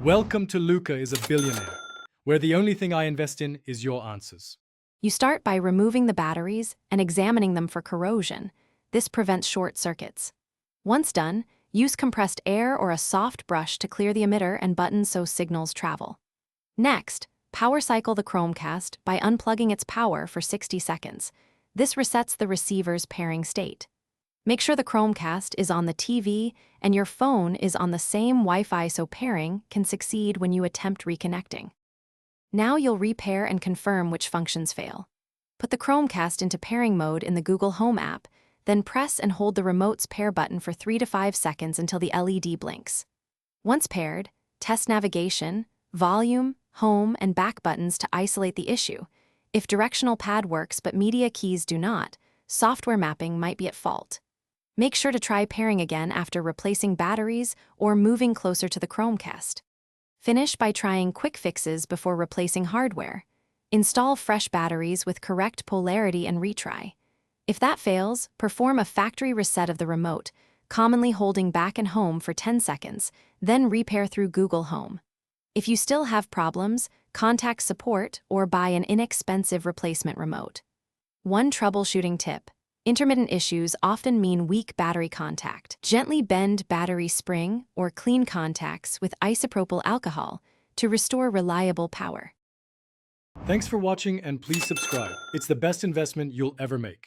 Welcome to Luca is a Billionaire, where the only thing I invest in is your answers. You start by removing the batteries and examining them for corrosion. This prevents short circuits. Once done, use compressed air or a soft brush to clear the emitter and buttons so signals travel. Next, power cycle the Chromecast by unplugging its power for 60 seconds. This resets the receiver's pairing state. Make sure the Chromecast is on the TV and your phone is on the same Wi-Fi so pairing can succeed when you attempt reconnecting. Now you'll repair and confirm which functions fail. Put the Chromecast into pairing mode in the Google Home app, then press and hold the remote's pair button for 3 to 5 seconds until the LED blinks. Once paired, test navigation, volume, home, and back buttons to isolate the issue. If directional pad works but media keys do not, software mapping might be at fault. Make sure to try pairing again after replacing batteries or moving closer to the Chromecast. Finish by trying quick fixes before replacing hardware. Install fresh batteries with correct polarity and retry. If that fails, perform a factory reset of the remote, commonly holding back and home for 10 seconds, then repair through Google Home. If you still have problems, contact support or buy an inexpensive replacement remote. One troubleshooting tip. Intermittent issues often mean weak battery contact. Gently bend battery spring or clean contacts with isopropyl alcohol to restore reliable power. Thanks for watching and please subscribe. It's the best investment you'll ever make.